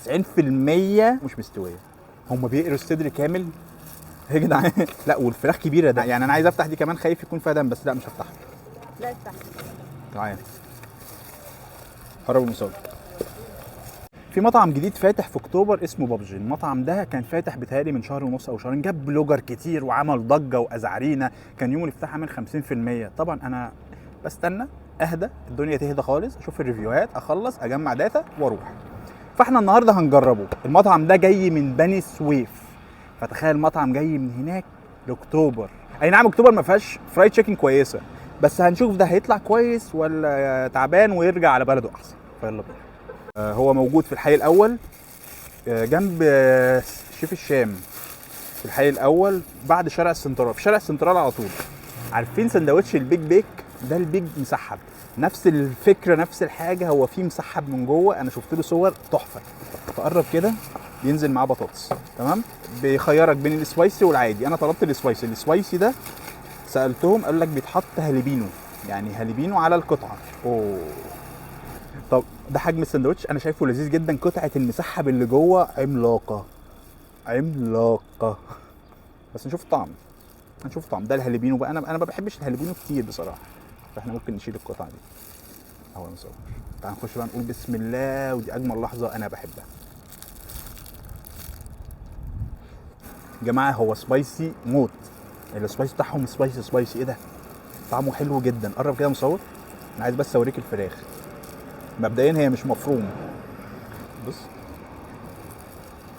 90% مش مستويه. هم بيقروا الصدر كامل يا جدعان. لا والفراخ كبيره ده، يعني انا عايز افتح دي كمان، خايف يكون فيها دم، بس لا مش هفتحها. لا افتح. تعالى قرب المصور. في مطعم جديد فاتح في اكتوبر اسمه بابجي. المطعم ده كان فاتح بتهيألي من شهر ونص او شهرين، جاب بلوجر كتير وعمل ضجه وازعرينا، كان يوم الافتتاح عامل 50%. طبعا انا بستنى اهدى، الدنيا تهدى خالص، اشوف الريفيوهات، اخلص اجمع داتا واروح. فاحنا النهارده هنجربه. المطعم ده جاي من بني سويف، فتخيل مطعم جاي من هناك لاكتوبر. اي نعم اكتوبر ما فيهاش فرايد تشيكن كويسه، بس هنشوف ده هيطلع كويس ولا تعبان ويرجع على بلده احسن. فيلا بينا. هو موجود في الحي الاول جنب شيف الشام، في الحي الاول بعد شارع السنترال، في شارع السنترال على طول. عارفين سندوتش البيج بيك ده؟ البيج مسحب، نفس الفكره نفس الحاجه، هو فيه مسحب من جوه، انا شفت له صور تحفه. تقرب كده ينزل معاه بطاطس، تمام؟ بيخيرك بين السبايسي والعادي. انا طلبت السبايسي. السبايسي ده سالتهم قال لك بيتحط هاليبينو، يعني هاليبينو على القطعه. اوه طب ده حجم السندوتش، انا شايفه لذيذ جدا. قطعه المسحب اللي جوه عملاقه عملاقه. بس نشوف الطعم، هنشوف الطعم. ده الهاليبينو بقى، انا ما بحبش الهاليبينو كتير بصراحه، فاحنا ممكن نشيل القطعه دي. اهو نصور. تعال نخش بقى نقول بسم الله، ودي اجمل لحظه انا بحبها. يا جماعه هو سبايسي موت، السبايسي بتاعهم سبايسي. ايه ده، طعمه حلو جدا. قرب كده مصور، انا عايز بس اوريك الفراخ. مبدئيا هي مش مفروم، بص،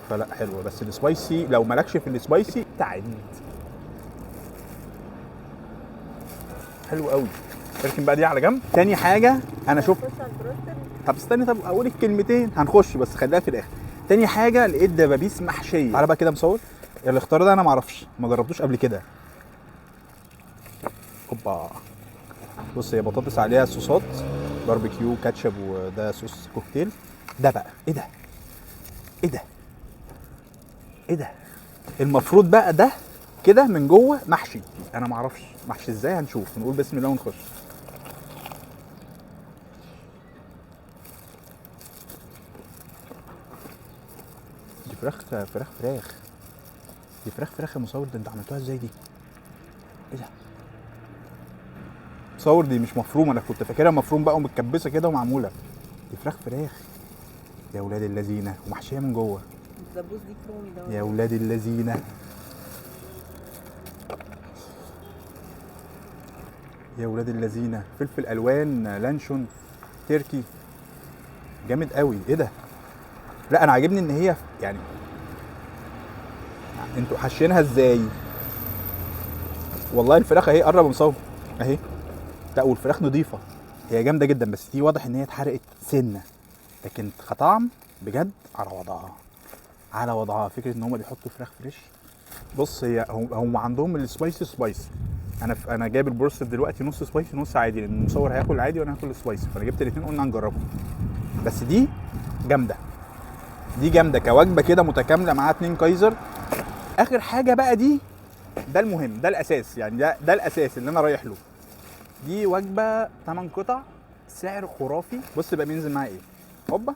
فلا حلوه. بس السبايسي لو مالكش في السبايسي تعد، حلو قوي. اركن بقى دي على جنب. تاني حاجه انا شفت، طب استني، طب اقول الكلمتين هنخش، بس خليها في الاخر. تاني حاجه لقيت دبابيس محشيه. تعالى بقى كده مصور. الاختيار ده انا ما اعرفش، ما جربتوش قبل كده. اوبا، بص هي بطاطس عليها صوصات باربيكيو كاتشب، وده صوص كوكتيل. ده بقى ايه ده، ايه ده، ايه ده؟ المفروض بقى ده كده من جوه محشي، انا ما اعرفش محشي ازاي، هنشوف. نقول بسم الله ونخش. دي فراخ دي فراخ يا مصور. ده انت عملتوها ازاي دي؟ ايه ده مصور؟ دي مش مفرومه، انا كنت فاكرها مفروم بقى ومتكبسه كده ومعموله. دي فراخ يا ولاد اللذينه، ومحشيه من جوه. الدبوس دي كرومي ده يا ولاد اللذينه، يا ولاد اللذينه. فلفل الوان، لانشون، تركي، جامد قوي. ايه ده؟ لا انا عاجبني ان هي يعني انتوا حاشينها ازاي. والله الفراخ اهي، قرب مصور اهي. لا والفراخ نظيفه، هي جامده جدا، بس دي واضح ان هي اتحرقت سنه، لكن كطعم بجد على وضعها، على وضعها. فكره ان هم بيحطوا فراخ فريش. بص هي هم عندهم سبايسي. انا جايب البروست دلوقتي نص سبايسي نص عادي، لان المصور هياكل عادي وانا هاكل سبايسي، فانا جبت الاثنين قلنا هنجربهم. بس دي جامده، دي جامده كوجبه كده متكامله مع 2 كايزر. اخر حاجه بقى دي، ده المهم، ده الاساس، يعني ده الاساس اللي انا رايح له. دي وجبه 8 قطع، سعر خرافي. بص بقى بينزل معايا ايه. هوبا،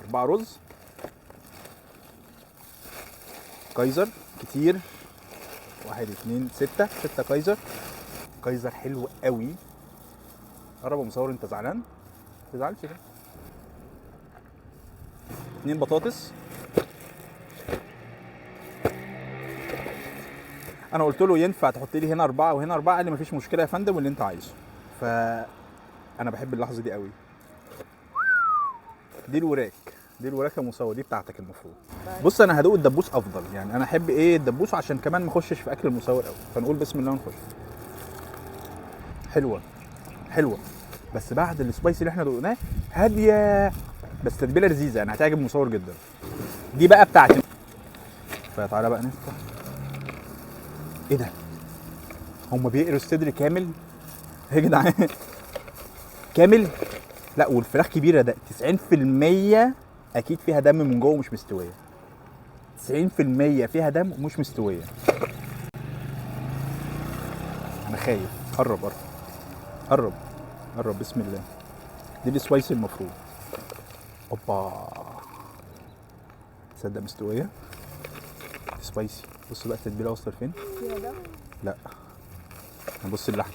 4 رز كايزر كتير، 1 2 6 كايزر حلو قوي. قرب يا مصور، انت زعلان؟ ما تزعلش كده. 2 بطاطس. انا قلت له ينفع تحط لي هنا 4 وهنا 4؟ قال لي مفيش مشكله يا فندم، واللي انت عايزه. انا بحب اللحظه دي قوي. دي الوراك يا مصور، دي بتاعتك المفروض. بص انا هدوق الدبوس افضل، يعني انا احب ايه الدبوس، عشان كمان ما اخشش في اكل المصور قوي. فنقول بسم الله ونخش. حلوه بس بعد السبايسي اللي احنا دوقناه هاديه، بس تتبيله لذيذه، يعني هتعجب المصور جدا. دي بقى بتاعتي. فتعالى بقى نفتح. ايه ده، هم بيقروا الصدر كامل يا جدعان. كامل. لا والفراخ كبيره، ده 90% اكيد فيها دم من جوه مش مستويه. 90% فيها دم ومش مستويه. انا خايف. قرب بسم الله. دي السبايسي المفروض. اوبا، تصدق مستويه سبايسي. بص بقى التتبيله واصله لفين. فيها ده لا هنبص اللحم.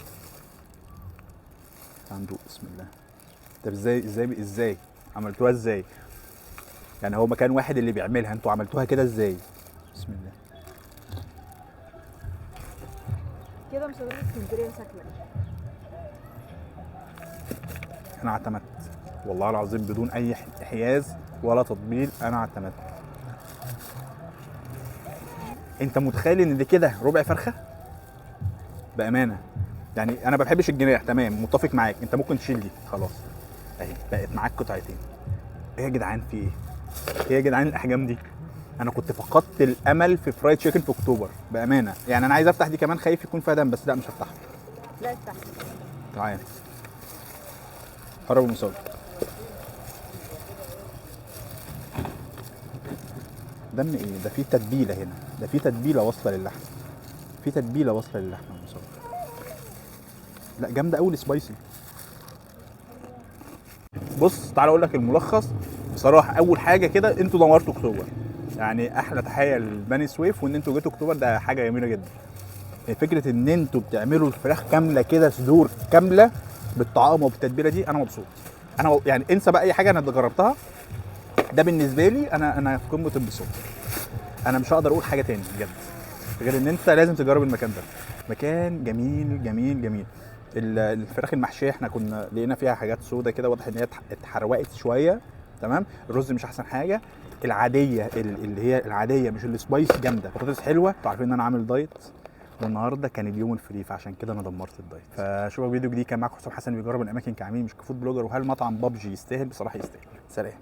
هندوق بسم الله. طب ازاي عملتوها ازاي؟ يعني هو مكان واحد اللي بيعملها، انتوا عملتوها كده ازاي؟ بسم الله. كده مشاوير اسكندريه شكلك. انا اعتمدت والله العظيم بدون اي حياز ولا تطبيل، انا اعتمدت. انت متخيل ان دي كده ربع فرخه؟ بامانه يعني انا ما بحبش الجناح، تمام متفق معاك، انت ممكن تشيل دي خلاص اهي بقت معاك قطعتين. ايه يا جدعان في ايه؟ ايه يا جدعان الاحجام دي؟ انا كنت فقدت الامل في فرايد تشيكن في اكتوبر بامانه، يعني انا عايز افتح دي كمان، خايف يكون فيها دم، بس لا مش هفتحها. لا افتح. تعالى قرب المصور. دم ايه ده؟ في تتبيله هنا، ده في تتبيله واصله للحم، في تتبيله واصله للحم المصور. لا جامده قوي السبايسي. بص تعالى اقول لك الملخص بصراحه. اول حاجه كده انتوا دمرتوا اكتوبر، يعني احلى تحيه لبني سويف، وان انتوا جيتوا اكتوبر ده حاجه جميله جدا. فكره ان انتوا بتعملوا الفراخ كامله كده، صدور كامله بالطعام وبالتتبيله دي، انا مبسوط. انا يعني انسى بقى اي حاجه انا جربتها، ده بالنسبه لي انا في قمه الانبساط. انا مش هقدر اقول حاجه تاني بجد غير ان انت لازم تجرب المكان ده. مكان جميل جميل جميل. الفراخ المحشيه احنا كنا لقينا فيها حاجات سودة كده، واضح ان هي اتحرقت شويه، تمام. الرز مش احسن حاجه. العاديه اللي هي العاديه مش السبايسي جامده. بطاطس حلوه. انتوا عارفين ان انا عامل دايت، والنهارده كان اليوم الفري، فعشان كده انا دمرت الدايت. فشوفوا فيديو جديد كان معاكم حسام حسن بيجرب الاماكن كعميل مش كفود بلوجر، وهل مطعم بابجي يستاهل؟ بصراحه يستاهل. سلام.